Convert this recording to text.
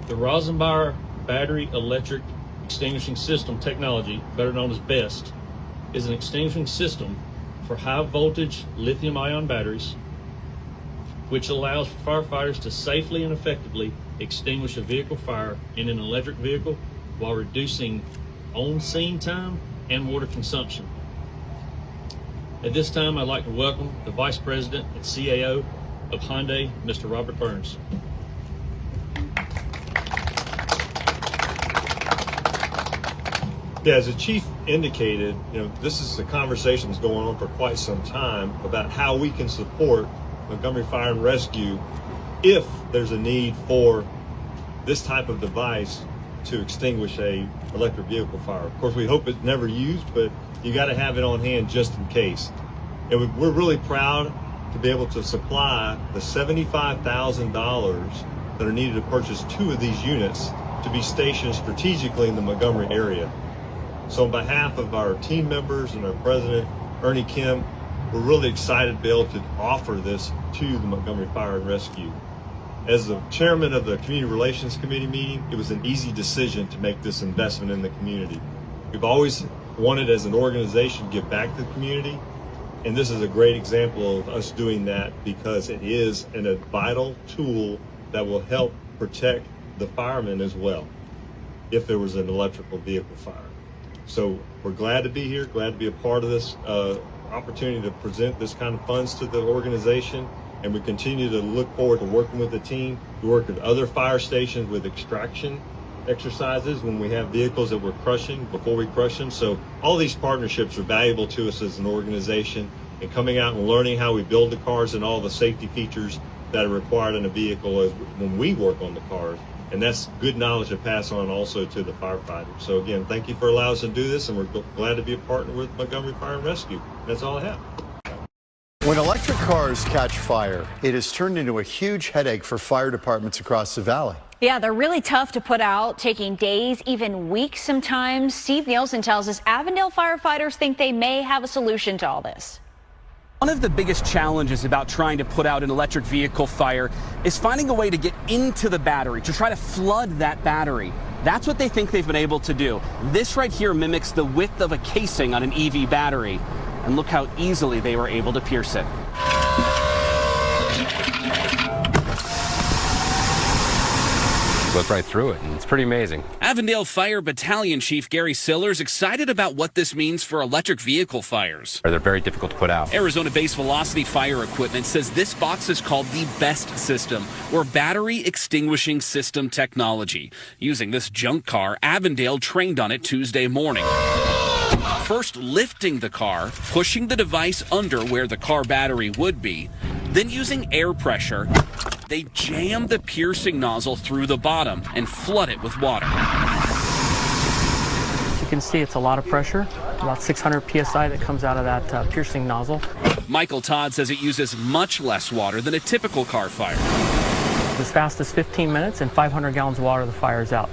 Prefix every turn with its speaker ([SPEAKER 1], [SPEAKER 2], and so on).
[SPEAKER 1] The Rosenbauer battery electric extinguishing system technology, better known as BEST, is an extinguishing system for high voltage lithium ion batteries, which allows firefighters to safely and effectively extinguish a vehicle fire in an electric vehicle while reducing on-scene time and water consumption. At this time, I'd like to welcome the Vice President and CAO of Hyundai, Mr. Robert Burns.
[SPEAKER 2] Yeah, as the chief indicated, this is a conversation that's going on for quite some time about how we can support Montgomery Fire and Rescue if there's a need for this type of device to extinguish a electric vehicle fire. Of course, we hope it's never used, but you got to have it on hand just in case. And we're really proud to be able to supply the $75,000 that are needed to purchase 2 of these units to be stationed strategically in the Montgomery area. So on behalf of our team members and our president, Ernie Kim, we're really excited to be able to offer this to the Montgomery Fire and Rescue. As the chairman of the Community Relations Committee meeting, it was an easy decision to make this investment in the community. We've always wanted as an organization to give back to the community, and this is a great example of us doing that because it is a vital tool that will help protect the firemen as well if there was an electrical vehicle fire. So we're glad to be here, glad to be a part of this opportunity to present this kind of funds to the organization, and we continue to look forward to working with the team. We work with other fire stations with extraction exercises when we have vehicles that we're crushing before we crush them. So all these partnerships are valuable to us as an organization, and coming out and learning how we build the cars and all the safety features that are required in a vehicle when we work on the cars. And that's good knowledge to pass on also to the firefighters. So again, thank you for allowing us to do this, and we're glad to be a partner with Montgomery Fire and Rescue. That's all I have.
[SPEAKER 3] When electric cars catch fire, it has turned into a huge headache for fire departments across the valley.
[SPEAKER 4] Yeah, they're really tough to put out, taking days, even weeks sometimes. Steve Nielsen tells us Avondale firefighters think they may have a solution to all this.
[SPEAKER 5] One of the biggest challenges about trying to put out an electric vehicle fire is finding a way to get into the battery, to try to flood that battery. That's what they think they've been able to do. This right here mimics the width of a casing on an EV battery. And look how easily they were able to pierce it.
[SPEAKER 6] Goes right through it, and it's pretty amazing.
[SPEAKER 7] Avondale Fire Battalion Chief Gary Siller's excited about what this means for electric vehicle fires.
[SPEAKER 6] They're very difficult to put out.
[SPEAKER 7] Arizona-based Velocity Fire Equipment says this box is called the BEST system, or Battery Extinguishing System Technology. Using this junk car, Avondale trained on it Tuesday morning. First lifting the car, pushing the device under where the car battery would be, then using air pressure, they jam the piercing nozzle through the bottom and flood it with water.
[SPEAKER 8] As you can see, it's a lot of pressure, about 600 psi that comes out of that piercing nozzle.
[SPEAKER 7] Michael Todd says it uses much less water than a typical car fire.
[SPEAKER 8] As fast as 15 minutes and 500 gallons of water, the fire's out.